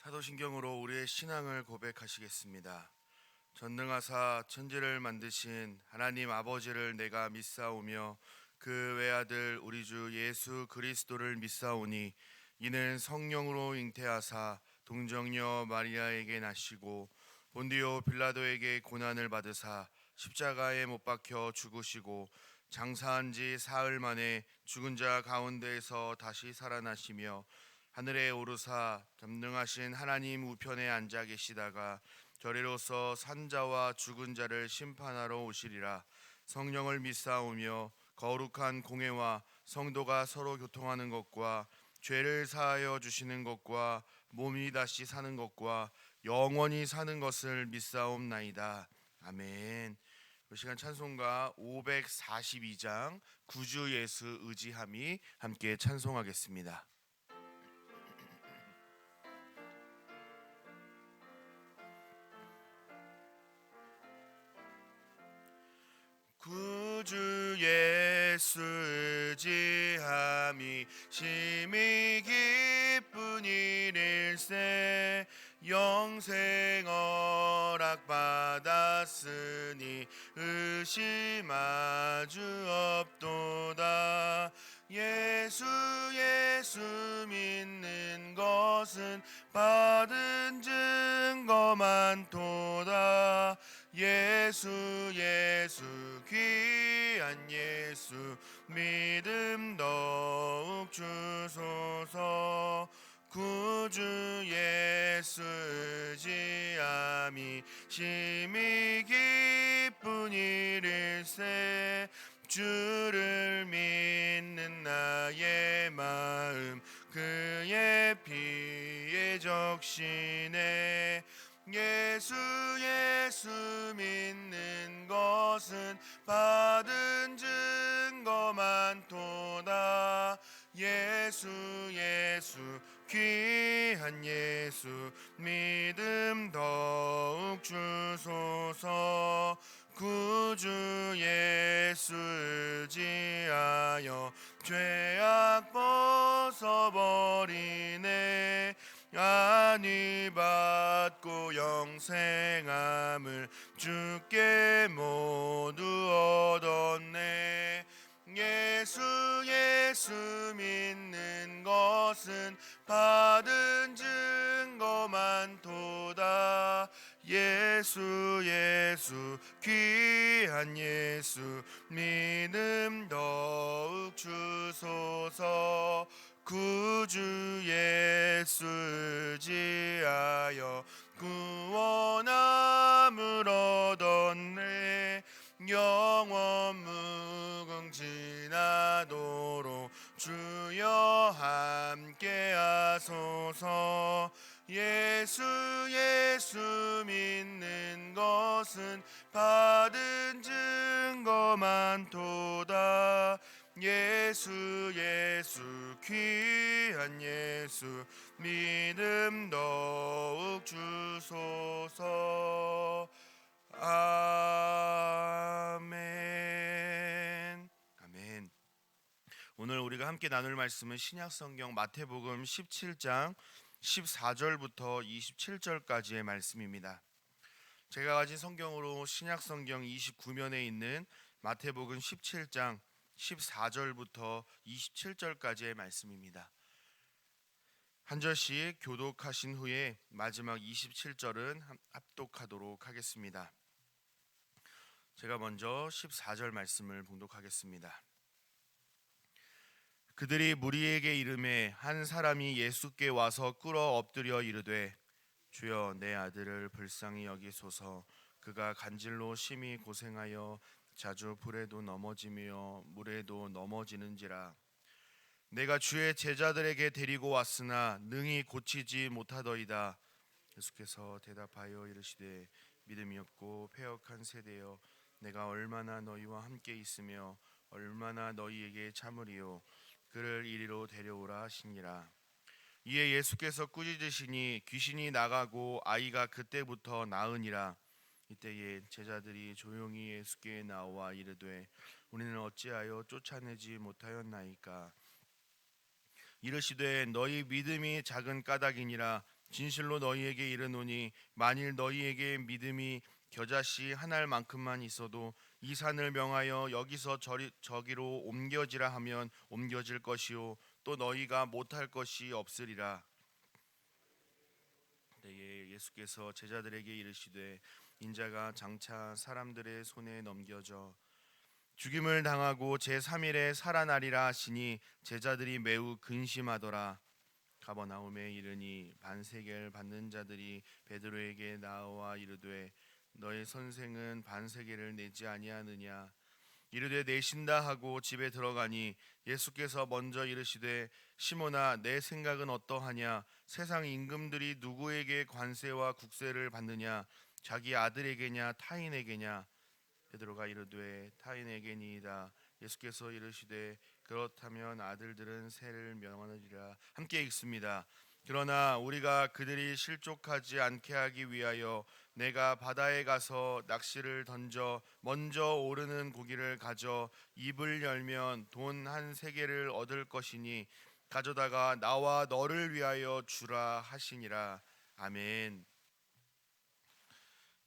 사도신경으로 우리의 신앙을 고백하시겠습니다. 전능하사 천지를 만드신 하나님 아버지를 내가 믿사오며 그 외아들 우리 주 예수 그리스도를 믿사오니 이는 성령으로 잉태하사 동정녀 마리아에게 나시고 본디오 빌라도에게 고난을 받으사 십자가에 못 박혀 죽으시고 장사한 지 사흘 만에 죽은 자 가운데에서 다시 살아나시며 하늘에 오르사 전능하신 하나님 우편에 앉아 계시다가 저리로서 산자와 죽은 자를 심판하러 오시리라. 성령을 믿사오며 거룩한 공회와 성도가 서로 교통하는 것과 죄를 사하여 주시는 것과 몸이 다시 사는 것과 영원히 사는 것을 믿사옵나이다. 아멘. 이 시간 찬송가 542장 구주 예수 의지함이 함께 찬송하겠습니다. 구주 예수 의지함이 심히 기쁜 일일세 영생 허락 받았으니 의심하주 없도다. 예수 믿는 것은 받은 증거 많도다. 예수 귀한 예수 믿음 더욱 주소서. 구주 예수 의지함이 심히 기쁜 일일세 주를 믿는 나의 마음 그의 피에 적시네. 예수 믿는 것은 받은 증거 많도다. 예수 귀한 예수 믿음 더욱 주소서. 구주 예수 의지하여 죄악 벗어버리네. 안위 받고 영생함을 주께 모두 얻었네. 예수 믿는 것은 받은 증거 많도다. 예수 귀한 예수 믿음 더욱 주소서. 구주 예수 의지하여 구원함을 얻었네. 영원 무궁지나도록 주여 함께 하소서. 예수 믿는 것은 받은 증거 많도다. 예수 귀한 예수 믿음 더욱 주소서. 아멘. 아멘. 오늘 우리가 함께 나눌 말씀은 신약성경 마태복음 17장 14절부터 27절까지의 말씀입니다. 제가 가진 성경으로 신약성경 29면에 있는 마태복음 17장 14절부터 27절까지의 말씀입니다. 한 절씩 교독하신 후에 마지막 27절은 합독하도록 하겠습니다. 제가 먼저 14절 말씀을 봉독하겠습니다. 그들이 무리에게 이르매 한 사람이 예수께 와서 꿇어 엎드려 이르되 주여 내 아들을 불쌍히 여기소서. 그가 간질로 심히 고생하여 자주 불에도 넘어지며 물에도 넘어지는지라. 내가 주의 제자들에게 데리고 왔으나 능히 고치지 못하더이다. 예수께서 대답하여 이르시되 믿음이 없고 패역한 세대여, 내가 얼마나 너희와 함께 있으며 얼마나 너희에게 참으리요. 그를 이리로 데려오라 하시니라. 이에 예수께서 꾸짖으시니 귀신이 나가고 아이가 그때부터 나으니라. 이때에 제자들이 조용히 예수께 나와 이르되 우리는 어찌하여 쫓아내지 못하였나이까. 이르시되 너희 믿음이 작은 까닭이니라. 진실로 너희에게 이르노니 만일 너희에게 믿음이 겨자씨 한 알만큼만 있어도 이 산을 명하여 여기서 저기로 옮겨지라 하면 옮겨질 것이요 또 너희가 못할 것이 없으리라. 때에 예수께서 제자들에게 이르시되 인자가 장차 사람들의 손에 넘겨져 죽임을 당하고 제3일에 살아나리라 하시니 제자들이 매우 근심하더라. 가버나움에 이르니 반세겔 받는 자들이 베드로에게 나와 이르되 너의 선생은 반세겔을 내지 아니하느냐. 이르되 내신다 하고 집에 들어가니 예수께서 먼저 이르시되 시몬아 내 생각은 어떠하냐. 세상 임금들이 누구에게 관세와 국세를 받느냐. 자기 아들에게냐 타인에게냐. 베드로가 이르되 타인에게니이다. 예수께서 이르시되 그렇다면 아들들은 세를 명하느니라. 함께 읽습니다. 그러나 우리가 그들이 실족하지 않게 하기 위하여 내가 바다에 가서 낚시를 던져 먼저 오르는 고기를 가져 입을 열면 돈 한 세겔을 얻을 것이니 가져다가 나와 너를 위하여 주라 하시니라. 아멘.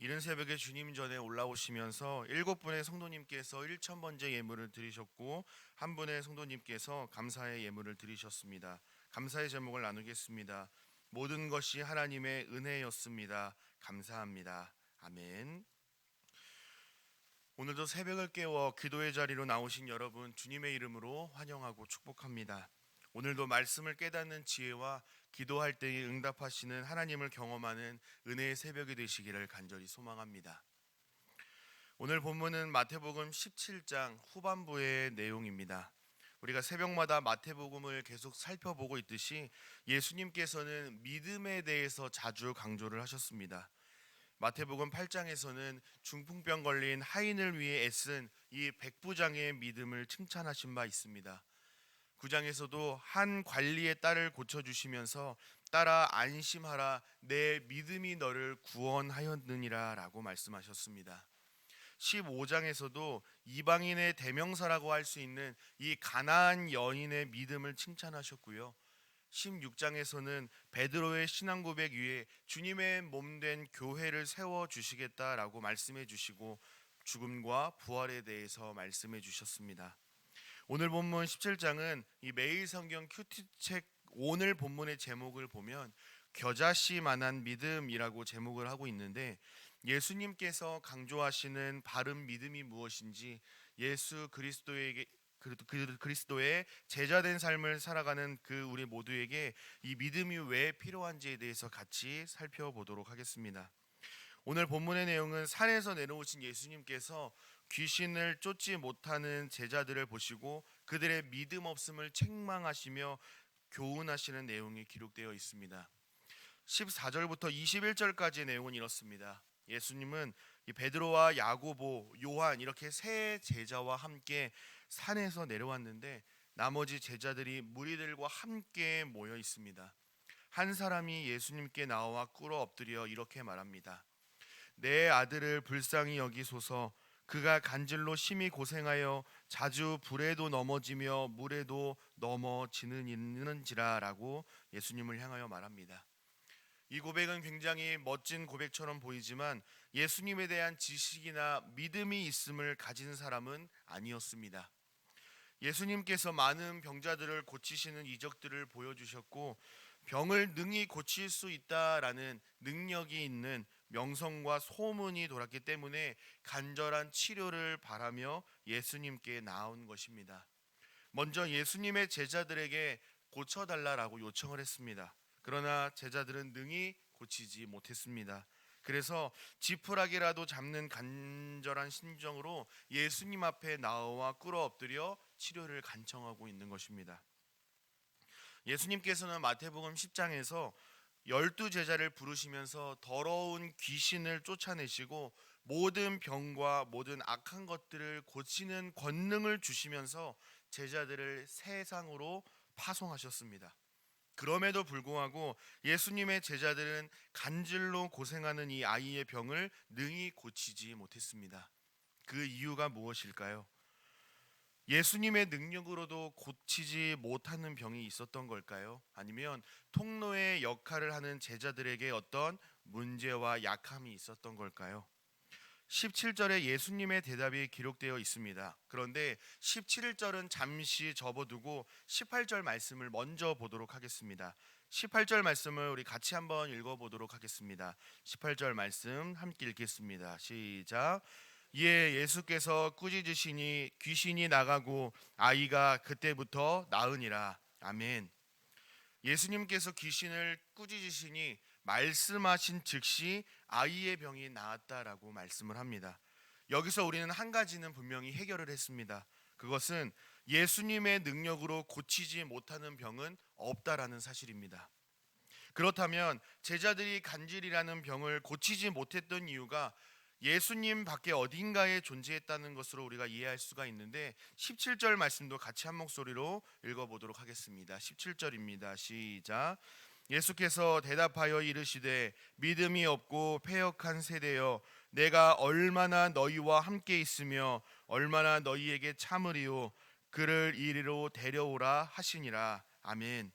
이른 새벽에 주님 전에 올라오시면서 7분의 성도님께서 1,000번째 예물을 드리셨고 한 분의 성도님께서 감사의 예물을 드리셨습니다. 감사의 제목을 나누겠습니다. 모든 것이 하나님의 은혜였습니다. 감사합니다. 아멘. 오늘도 새벽을 깨워 기도의 자리로 나오신 여러분 주님의 이름으로 환영하고 축복합니다. 오늘도 말씀을 깨닫는 지혜와 기도할 때에 응답하시는 하나님을 경험하는 은혜의 새벽이 되시기를 간절히 소망합니다. 오늘 본문은 마태복음 17장 후반부의 내용입니다. 우리가 새벽마다 마태복음을 계속 살펴보고 있듯이 예수님께서는 믿음에 대해서 자주 강조를 하셨습니다. 마태복음 8장에서는 중풍병 걸린 하인을 위해 애쓴 이 백부장의 믿음을 칭찬하신 바 있습니다. 9장에서도 한 관리의 딸을 고쳐주시면서 딸아 안심하라 내 믿음이 너를 구원하였느니라 라고 말씀하셨습니다. 15장에서도 이방인의 대명사라고 할 수 있는 이 가나안 여인의 믿음을 칭찬하셨고요. 16장에서는 베드로의 신앙 고백 위에 주님의 몸된 교회를 세워주시겠다라고 말씀해 주시고 죽음과 부활에 대해서 말씀해 주셨습니다. 오늘 본문 17장은 이 매일 성경 큐티책 오늘 본문의 제목을 보면 겨자씨만한 믿음이라고 제목을 하고 있는데 예수님께서 강조하시는 바른 믿음이 무엇인지 예수 그리스도의 제자된 삶을 살아가는 그 우리 모두에게 이 믿음이 왜 필요한지에 대해서 같이 살펴보도록 하겠습니다. 오늘 본문의 내용은 산에서 내려오신 예수님께서 귀신을 쫓지 못하는 제자들을 보시고 그들의 믿음 없음을 책망하시며 교훈하시는 내용이 기록되어 있습니다. 14절부터 21절까지의 내용은 이렇습니다. 예수님은 베드로와 야고보, 요한 이렇게 세 제자와 함께 산에서 내려왔는데 나머지 제자들이 무리들과 함께 모여 있습니다. 한 사람이 예수님께 나와 꿇어 엎드려 이렇게 말합니다. 내 아들을 불쌍히 여기소서. 그가 간질로 심히 고생하여 자주 불에도 넘어지며 물에도 넘어지는지라 라고 예수님을 향하여 말합니다. 이 고백은 굉장히 멋진 고백처럼 보이지만 예수님에 대한 지식이나 믿음이 있음을 가진 사람은 아니었습니다. 예수님께서 많은 병자들을 고치시는 이적들을 보여주셨고 병을 능히 고칠 수 있다라는 능력이 있는 명성과 소문이 돌았기 때문에 간절한 치료를 바라며 예수님께 나온 것입니다. 먼저 예수님의 제자들에게 고쳐달라고 요청을 했습니다. 그러나 제자들은 능히 고치지 못했습니다. 그래서 지푸라기라도 잡는 간절한 심정으로 예수님 앞에 나와 꿇어 엎드려 치료를 간청하고 있는 것입니다. 예수님께서는 마태복음 10장에서 12제자를 부르시면서 더러운 귀신을 쫓아내시고 모든 병과 모든 악한 것들을 고치는 권능을 주시면서 제자들을 세상으로 파송하셨습니다. 그럼에도 불구하고 예수님의 제자들은 간질로 고생하는 이 아이의 병을 능히 고치지 못했습니다. 그 이유가 무엇일까요? 예수님의 능력으로도 고치지 못하는 병이 있었던 걸까요? 아니면 통로의 역할을 하는 제자들에게 어떤 문제와 약함이 있었던 걸까요? 17절에 예수님의 대답이 기록되어 있습니다. 그런데 17절은 잠시 접어두고 18절 말씀을 먼저 보도록 하겠습니다. 18절 말씀을 우리 같이 한번 읽어보도록 하겠습니다. 18절 말씀 함께 읽겠습니다. 시작. 이에 예수께서 꾸짖으시니 귀신이 나가고 아이가 그때부터 나으니라. 아멘. 예수님께서 귀신을 꾸짖으시니 말씀하신 즉시 아이의 병이 나았다라고 말씀을 합니다. 여기서 우리는 한 가지는 분명히 해결을 했습니다. 그것은 예수님의 능력으로 고치지 못하는 병은 없다라는 사실입니다. 그렇다면 제자들이 간질이라는 병을 고치지 못했던 이유가 예수님 밖에 어딘가에 존재했다는 것으로 우리가 이해할 수가 있는데 17절 말씀도 같이 한 목소리로 읽어보도록 하겠습니다. 17절입니다. 시작. 예수께서 대답하여 이르시되 믿음이 없고 패역한 세대여 내가 얼마나 너희와 함께 있으며 얼마나 너희에게 참으리요 그를 이리로 데려오라 하시니라. 아멘.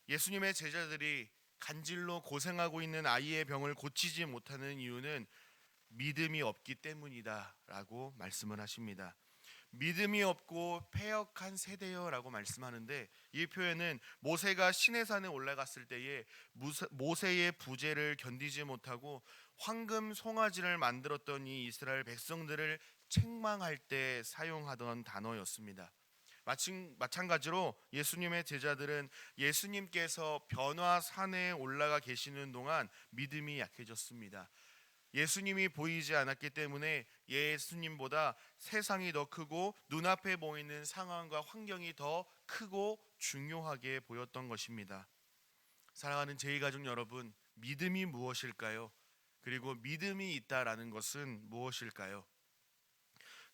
예수님의 제자들이 간질로 고생하고 있는 아이의 병을 고치지 못하는 이유는 믿음이 없기 때문이다라고 말씀을 하십니다. 믿음이 없고 패역한 세대여라고 말씀하는데 이 표현은 모세가 시내산에 올라갔을 때에 모세의 부재를 견디지 못하고 황금 송아지를 만들었던 이 이스라엘 백성들을 책망할 때 사용하던 단어였습니다. 마찬가지로 예수님의 제자들은 예수님께서 변화산에 올라가 계시는 동안 믿음이 약해졌습니다. 예수님이 보이지 않았기 때문에 예수님보다 세상이 더 크고 눈앞에 보이는 상황과 환경이 더 크고 중요하게 보였던 것입니다. 사랑하는 제2가족 여러분, 믿음이 무엇일까요? 그리고 믿음이 있다라는 것은 무엇일까요?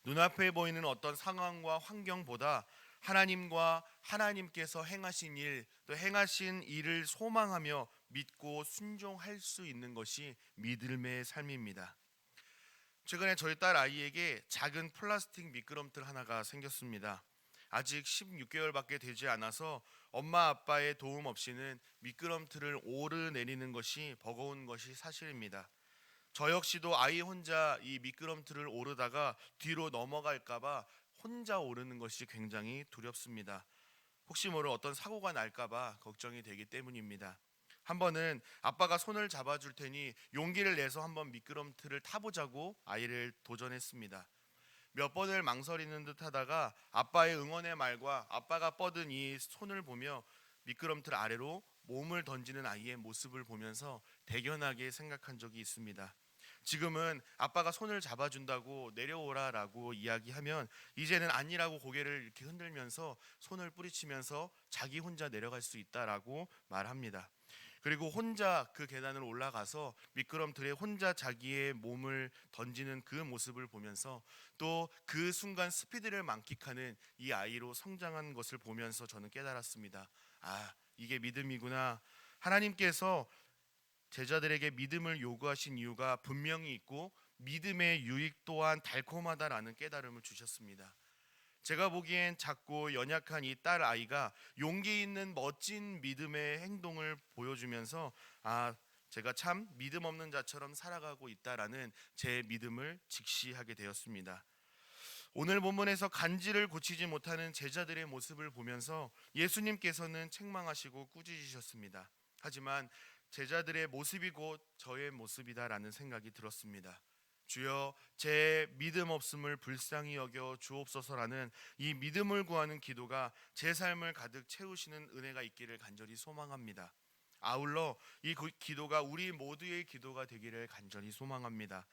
눈앞에 보이는 어떤 상황과 환경보다 하나님과 하나님께서 행하신 일, 또 행하신 일을 소망하며 믿고 순종할 수 있는 것이 믿음의 삶입니다. 최근에 저희 딸 아이에게 작은 플라스틱 미끄럼틀 하나가 생겼습니다. 아직 16개월밖에 되지 않아서 엄마 아빠의 도움 없이는 미끄럼틀을 오르내리는 것이 버거운 것이 사실입니다. 저 역시도 아이 혼자 이 미끄럼틀을 오르다가 뒤로 넘어갈까봐 혼자 오르는 것이 굉장히 두렵습니다. 혹시 모를 어떤 사고가 날까봐 걱정이 되기 때문입니다. 한 번은 아빠가 손을 잡아줄 테니 용기를 내서 한번 미끄럼틀을 타보자고 아이를 도전했습니다. 몇 번을 망설이는 듯 하다가 아빠의 응원의 말과 아빠가 뻗은 이 손을 보며 미끄럼틀 아래로 몸을 던지는 아이의 모습을 보면서 대견하게 생각한 적이 있습니다. 지금은 아빠가 손을 잡아준다고 내려오라라고 이야기하면 이제는 아니라고 고개를 이렇게 흔들면서 손을 뿌리치면서 자기 혼자 내려갈 수 있다라고 말합니다. 그리고 혼자 그 계단을 올라가서 미끄럼틀에 혼자 자기의 몸을 던지는 그 모습을 보면서 또 그 순간 스피드를 만끽하는 이 아이로 성장한 것을 보면서 저는 깨달았습니다. 아, 이게 믿음이구나. 하나님께서 제자들에게 믿음을 요구하신 이유가 분명히 있고 믿음의 유익 또한 달콤하다라는 깨달음을 주셨습니다. 제가 보기엔 작고 연약한 이 딸 아이가 용기 있는 멋진 믿음의 행동을 보여주면서 제가 참 믿음 없는 자처럼 살아가고 있다라는 제 믿음을 직시하게 되었습니다. 오늘 본문에서 간질을 고치지 못하는 제자들의 모습을 보면서 예수님께서는 책망하시고 꾸짖으셨습니다. 하지만 제자들의 모습이 곧 저의 모습이다라는 생각이 들었습니다. 주여 제 믿음 없음을 불쌍히 여겨 주옵소서라는 이 믿음을 구하는 기도가 제 삶을 가득 채우시는 은혜가 있기를 간절히 소망합니다. 아울러 이 기도가 우리 모두의 기도가 되기를 간절히 소망합니다.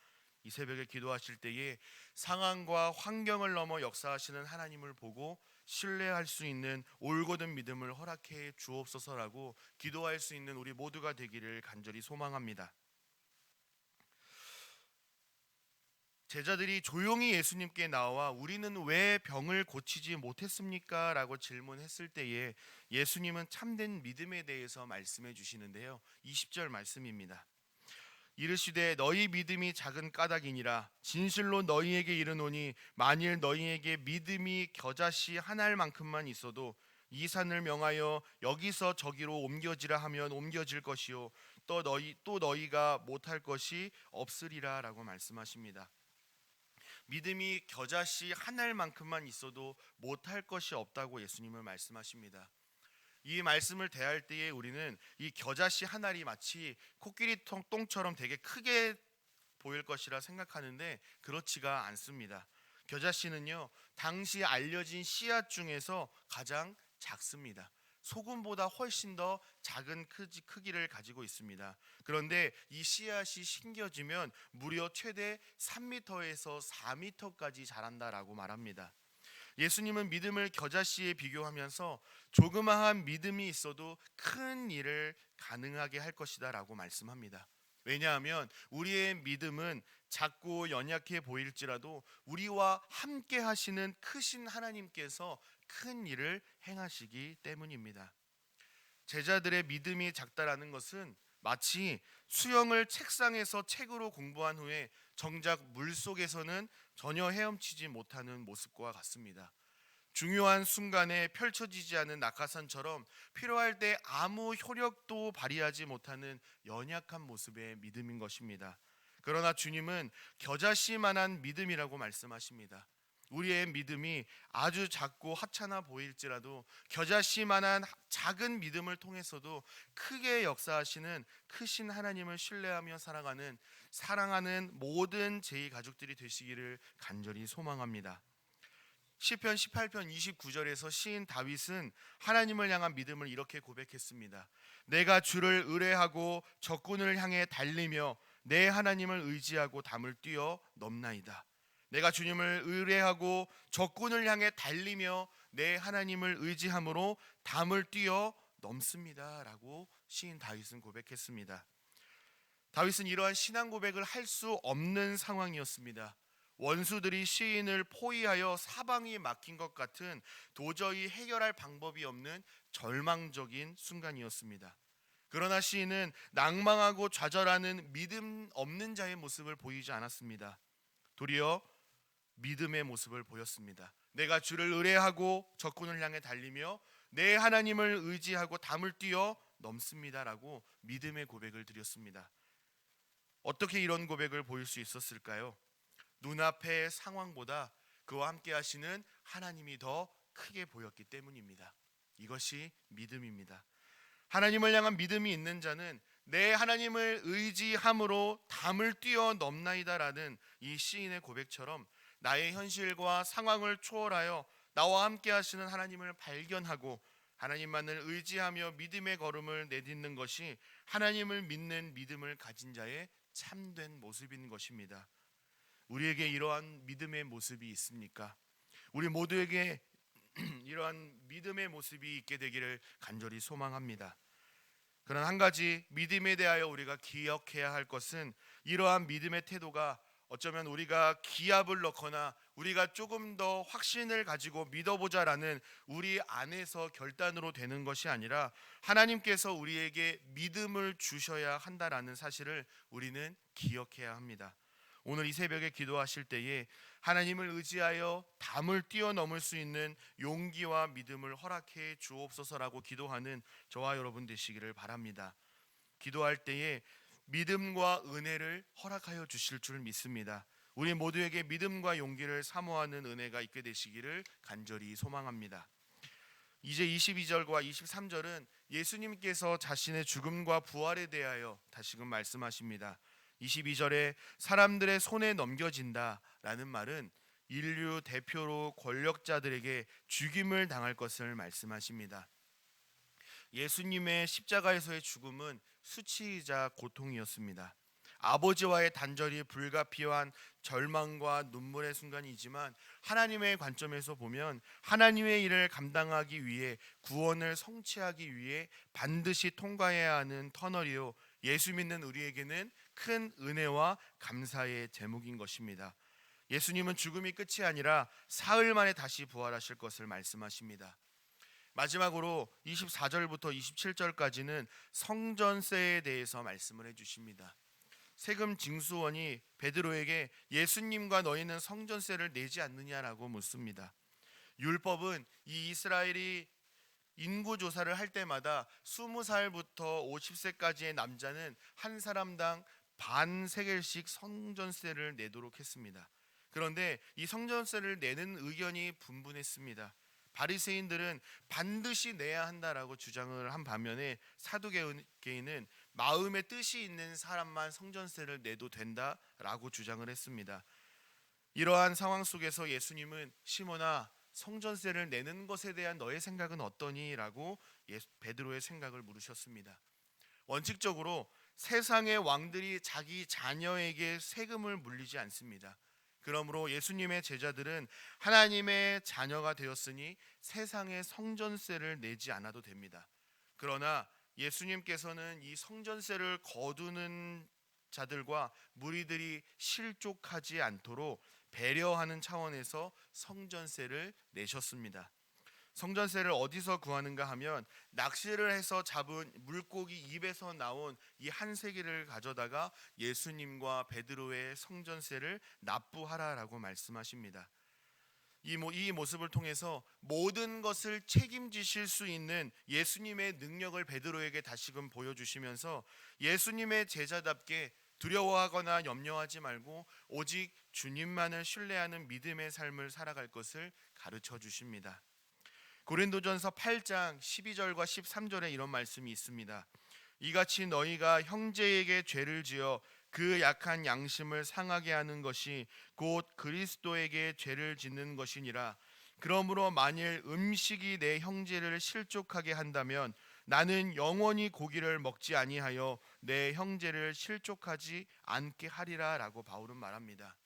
이 새벽에 기도하실 때에 상황과 환경을 넘어 역사하시는 하나님을 보고 신뢰할 수 있는 올곧은 믿음을 허락해 주옵소서라고 기도할 수 있는 우리 모두가 되기를 간절히 소망합니다. 제자들이 조용히 예수님께 나와 우리는 왜 병을 고치지 못했습니까? 라고 질문했을 때에 예수님은 참된 믿음에 대해서 말씀해 주시는데요. 20절 말씀입니다. 이르시되 너희 믿음이 작은 까닭이니라. 진실로 너희에게 이르노니 만일 너희에게 믿음이 겨자씨 한 알만큼만 있어도 이 산을 명하여 여기서 저기로 옮겨지라 하면 옮겨질 것이요 또 너희가 못할 것이 없으리라라고 말씀하십니다. 믿음이 겨자씨 한 알만큼만 있어도 못할 것이 없다고 예수님은 말씀하십니다. 이 말씀을 대할 때에 우리는 이 겨자씨 한 알이 마치 코끼리 똥처럼 되게 크게 보일 것이라 생각하는데 그렇지가 않습니다. 겨자씨는요, 당시 알려진 씨앗 중에서 가장 작습니다. 소금보다 훨씬 더 작은 크기를 가지고 있습니다. 그런데 이 씨앗이 심겨지면 무려 최대 3m에서 4m까지 자란다라고 말합니다. 예수님은 믿음을 겨자씨에 비교하면서 조그마한 믿음이 있어도 큰 일을 가능하게 할 것이다 라고 말씀합니다. 왜냐하면 우리의 믿음은 작고 연약해 보일지라도 우리와 함께 하시는 크신 하나님께서 큰 일을 행하시기 때문입니다. 제자들의 믿음이 작다라는 것은 마치 수영을 책상에서 책으로 공부한 후에 정작 물속에서는 전혀 헤엄치지 못하는 모습과 같습니다. 중요한 순간에 펼쳐지지 않은 낙하산처럼 필요할 때 아무 효력도 발휘하지 못하는 연약한 모습의 믿음인 것입니다. 그러나 주님은 겨자씨만한 믿음이라고 말씀하십니다. 우리의 믿음이 아주 작고 하찮아 보일지라도 겨자씨만한 작은 믿음을 통해서도 크게 역사하시는 크신 하나님을 신뢰하며 살아가는 사랑하는 모든 제2 가족들이 되시기를 간절히 소망합니다. 시편 18편 29절에서 시인 다윗은 하나님을 향한 믿음을 이렇게 고백했습니다. 내가 주를 의뢰하고 적군을 향해 달리며 내 하나님을 의지하고 담을 뛰어 넘나이다. 내가 주님을 의뢰하고 적군을 향해 달리며 내 하나님을 의지함으로 담을 뛰어 넘습니다 라고 시인 다윗은 고백했습니다. 다윗은 이러한 신앙 고백을 할 수 없는 상황이었습니다. 원수들이 시인을 포위하여 사방이 막힌 것 같은 도저히 해결할 방법이 없는 절망적인 순간이었습니다. 그러나 시인은 낭망하고 좌절하는 믿음 없는 자의 모습을 보이지 않았습니다. 도리어 믿음의 모습을 보였습니다. 내가 주를 의뢰하고 적군을 향해 달리며 내 하나님을 의지하고 담을 뛰어 넘습니다라고 믿음의 고백을 드렸습니다. 어떻게 이런 고백을 보일 수 있었을까요? 눈앞의 상황보다 그와 함께 하시는 하나님이 더 크게 보였기 때문입니다. 이것이 믿음입니다. 하나님을 향한 믿음이 있는 자는 내 하나님을 의지함으로 담을 뛰어 넘나이다라는 이 시인의 고백처럼 나의 현실과 상황을 초월하여 나와 함께 하시는 하나님을 발견하고 하나님만을 의지하며 믿음의 걸음을 내딛는 것이 하나님을 믿는 믿음을 가진 자의 참된 모습인 것입니다. 우리에게 이러한 믿음의 모습이 있습니까? 우리 모두에게 이러한 믿음의 모습이 있게 되기를 간절히 소망합니다. 그런 한 가지 믿음에 대하여 우리가 기억해야 할 것은 이러한 믿음의 태도가 어쩌면 우리가 기합을 넣거나 우리가 조금 더 확신을 가지고 믿어보자라는 우리 안에서 결단으로 되는 것이 아니라 하나님께서 우리에게 믿음을 주셔야 한다라는 사실을 우리는 기억해야 합니다. 오늘 이 새벽에 기도하실 때에 하나님을 의지하여 담을 뛰어넘을 수 있는 용기와 믿음을 허락해 주옵소서라고 기도하는 저와 여러분 되시기를 바랍니다. 기도할 때에 믿음과 은혜를 허락하여 주실 줄 믿습니다. 우리 모두에게 믿음과 용기를 사모하는 은혜가 있게 되시기를 간절히 소망합니다. 이제 22절과 23절은 예수님께서 자신의 죽음과 부활에 대하여 다시금 말씀하십니다. 22절에 사람들의 손에 넘겨진다 라는 말은 인류 대표로 권력자들에게 죽임을 당할 것을 말씀하십니다. 예수님의 십자가에서의 죽음은 수치이자 고통이었습니다. 아버지와의 단절이 불가피한 절망과 눈물의 순간이지만 하나님의 관점에서 보면 하나님의 일을 감당하기 위해 구원을 성취하기 위해 반드시 통과해야 하는 터널이요 예수 믿는 우리에게는 큰 은혜와 감사의 제목인 것입니다. 예수님은 죽음이 끝이 아니라 사흘 만에 다시 부활하실 것을 말씀하십니다. 마지막으로 24절부터 27절까지는 성전세에 대해서 말씀을 해주십니다. 세금 징수원이 베드로에게 예수님과 너희는 성전세를 내지 않느냐라고 묻습니다. 율법은 이 이스라엘이 인구 조사를 할 때마다 20살부터 50세까지의 남자는 한 사람당 반 세겔씩 성전세를 내도록 했습니다. 그런데 이 성전세를 내는 의견이 분분했습니다. 바리새인들은 반드시 내야 한다라고 주장을 한 반면에 사두개인은 마음에 뜻이 있는 사람만 성전세를 내도 된다라고 주장을 했습니다. 이러한 상황 속에서 예수님은 시몬아, 성전세를 내는 것에 대한 너의 생각은 어떠니? 라고 베드로의 생각을 물으셨습니다. 원칙적으로 세상의 왕들이 자기 자녀에게 세금을 물리지 않습니다. 그러므로 예수님의 제자들은 하나님의 자녀가 되었으니 세상의 성전세를 내지 않아도 됩니다. 그러나 예수님께서는 이 성전세를 거두는 자들과 무리들이 실족하지 않도록 배려하는 차원에서 성전세를 내셨습니다. 성전세를 어디서 구하는가 하면 낚시를 해서 잡은 물고기 입에서 나온 이 한 세기를 가져다가 예수님과 베드로의 성전세를 납부하라라고 말씀하십니다. 이 모습을 통해서 모든 것을 책임지실 수 있는 예수님의 능력을 베드로에게 다시금 보여주시면서 예수님의 제자답게 두려워하거나 염려하지 말고 오직 주님만을 신뢰하는 믿음의 삶을 살아갈 것을 가르쳐 주십니다. 고린도전서 8장 12절과 13절에 이런 말씀이 있습니다. 이같이 너희가 형제에게 죄를 지어 그 약한 양심을 상하게 하는 것이 곧 그리스도에게 죄를 짓는 것이니라. 그러므로 만일 음식이 내 형제를 실족하게 한다면 나는 영원히 고기를 먹지 아니하여 내 형제를 실족하지 않게 하리라 라고 바울은 말합니다.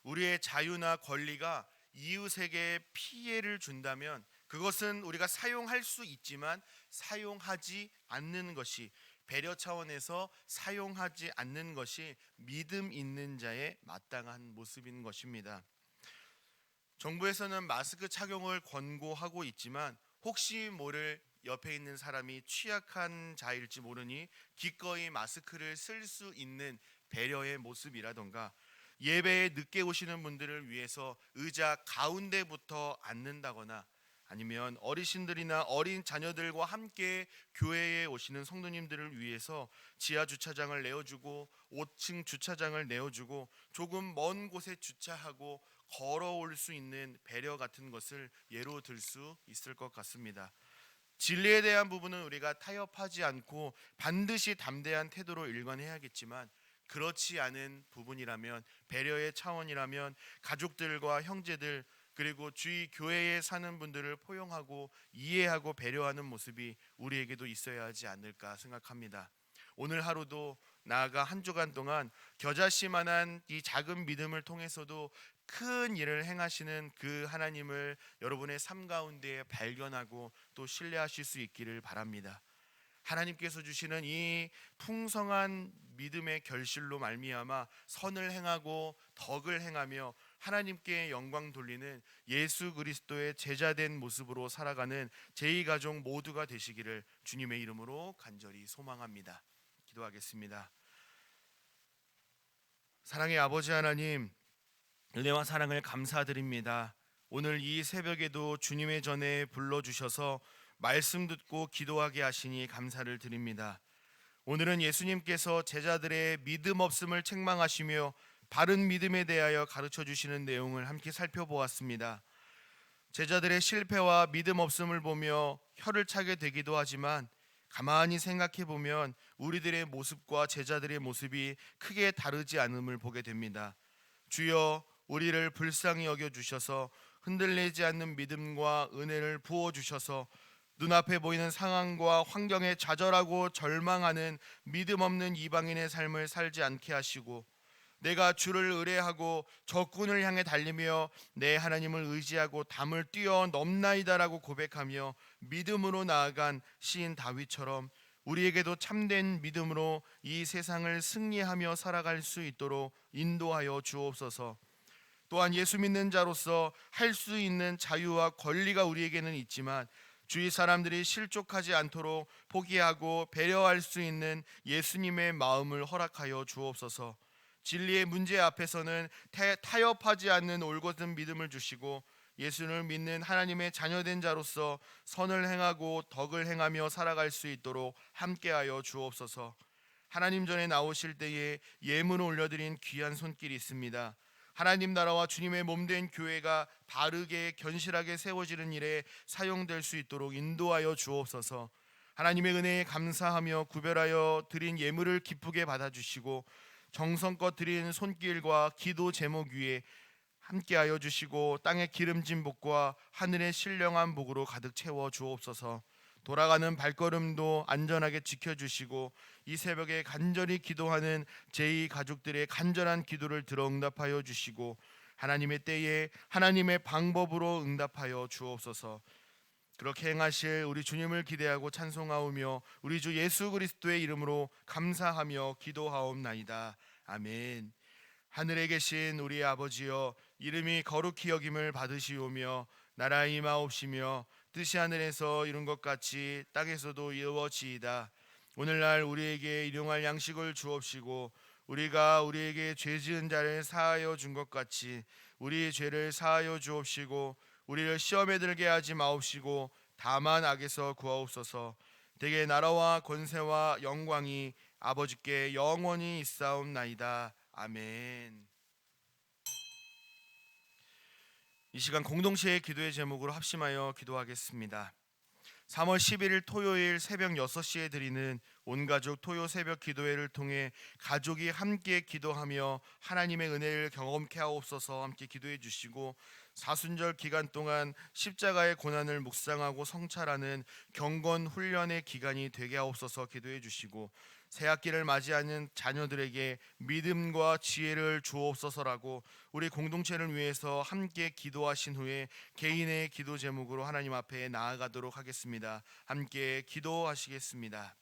우리의 자유나 권리가 이웃에게 피해를 준다면 그것은 우리가 사용할 수 있지만 사용하지 않는 것이, 배려 차원에서 사용하지 않는 것이 믿음 있는 자의 마땅한 모습인 것입니다. 정부에서는 마스크 착용을 권고하고 있지만 혹시 모를 옆에 있는 사람이 취약한 자일지 모르니 기꺼이 마스크를 쓸 수 있는 배려의 모습이라던가, 예배에 늦게 오시는 분들을 위해서 의자 가운데부터 앉는다거나, 아니면 어르신들이나 어린 자녀들과 함께 교회에 오시는 성도님들을 위해서 지하 주차장을 내어주고 5층 주차장을 내어주고 조금 먼 곳에 주차하고 걸어올 수 있는 배려 같은 것을 예로 들 수 있을 것 같습니다. 진리에 대한 부분은 우리가 타협하지 않고 반드시 담대한 태도로 일관해야겠지만, 그렇지 않은 부분이라면, 배려의 차원이라면 가족들과 형제들 그리고 주위 교회에 사는 분들을 포용하고 이해하고 배려하는 모습이 우리에게도 있어야 하지 않을까 생각합니다. 오늘 하루도 나아가 한 주간 동안 겨자씨만한 이 작은 믿음을 통해서도 큰 일을 행하시는 그 하나님을 여러분의 삶 가운데 발견하고 또 신뢰하실 수 있기를 바랍니다. 하나님께서 주시는 이 풍성한 믿음의 결실로 말미암아 선을 행하고 덕을 행하며 하나님께 영광 돌리는 예수 그리스도의 제자된 모습으로 살아가는 제2가족 모두가 되시기를 주님의 이름으로 간절히 소망합니다. 기도하겠습니다. 사랑의 아버지 하나님, 은혜와 사랑을 감사드립니다. 오늘 이 새벽에도 주님의 전에 불러주셔서 말씀 듣고 기도하게 하시니 감사를 드립니다. 오늘은 예수님께서 제자들의 믿음 없음을 책망하시며 바른 믿음에 대하여 가르쳐 주시는 내용을 함께 살펴보았습니다. 제자들의 실패와 믿음 없음을 보며 혀를 차게 되기도 하지만 가만히 생각해 보면 우리들의 모습과 제자들의 모습이 크게 다르지 않음을 보게 됩니다. 주여, 우리를 불쌍히 여겨 주셔서 흔들리지 않는 믿음과 은혜를 부어 주셔서 눈앞에 보이는 상황과 환경에 좌절하고 절망하는 믿음 없는 이방인의 삶을 살지 않게 하시고, 내가 주를 의뢰하고 적군을 향해 달리며 내 하나님을 의지하고 담을 뛰어넘나이다라고 고백하며 믿음으로 나아간 시인 다윗처럼 우리에게도 참된 믿음으로 이 세상을 승리하며 살아갈 수 있도록 인도하여 주옵소서. 또한 예수 믿는 자로서 할 수 있는 자유와 권리가 우리에게는 있지만 주위 사람들이 실족하지 않도록 포기하고 배려할 수 있는 예수님의 마음을 허락하여 주옵소서. 진리의 문제 앞에서는 타협하지 않는 올곧은 믿음을 주시고 예수를 믿는 하나님의 자녀된 자로서 선을 행하고 덕을 행하며 살아갈 수 있도록 함께하여 주옵소서. 하나님 전에 나오실 때에 예물을 올려드린 귀한 손길이 있습니다. 하나님 나라와 주님의 몸된 교회가 바르게 견실하게 세워지는 일에 사용될 수 있도록 인도하여 주옵소서. 하나님의 은혜에 감사하며 구별하여 드린 예물을 기쁘게 받아주시고 정성껏 드린 손길과 기도 제목 위에 함께하여 주시고 땅의 기름진 복과 하늘의 신령한 복으로 가득 채워 주옵소서. 돌아가는 발걸음도 안전하게 지켜주시고 이 새벽에 간절히 기도하는 제2 가족들의 간절한 기도를 들어 응답하여 주시고 하나님의 때에 하나님의 방법으로 응답하여 주옵소서. 그렇게 행하실 우리 주님을 기대하고 찬송하오며 우리 주 예수 그리스도의 이름으로 감사하며 기도하옵나이다. 아멘. 하늘에 계신 우리 아버지여, 이름이 거룩히 여김을 받으시오며 나라 임하옵시며 뜻이 하늘에서 이룬 것 같이 땅에서도 이루어지이다. 오늘날 우리에게 일용할 양식을 주옵시고 우리가 우리에게 죄 지은 자를 사하여 준 것 같이 우리 죄를 사하여 주옵시고 우리를 시험에 들게 하지 마옵시고 다만 악에서 구하옵소서. 대개 나라와 권세와 영광이 아버지께 영원히 있사옵나이다. 아멘. 이 시간 공동체의 기도의 제목으로 합심하여 기도하겠습니다. 3월 11일 토요일 새벽 6시에 드리는 온가족 토요 새벽 기도회를 통해 가족이 함께 기도하며 하나님의 은혜를 경험케 하옵소서. 함께 기도해 주시고 사순절 기간 동안 십자가의 고난을 묵상하고 성찰하는 경건 훈련의 기간이 되게 하옵소서. 기도해 주시고 새학기를 맞이하는 자녀들에게 믿음과 지혜를 주옵소서라고 우리 공동체를 위해서 함께 기도하신 후에 개인의 기도 제목으로 하나님 앞에 나아가도록 하겠습니다. 함께 기도하시겠습니다.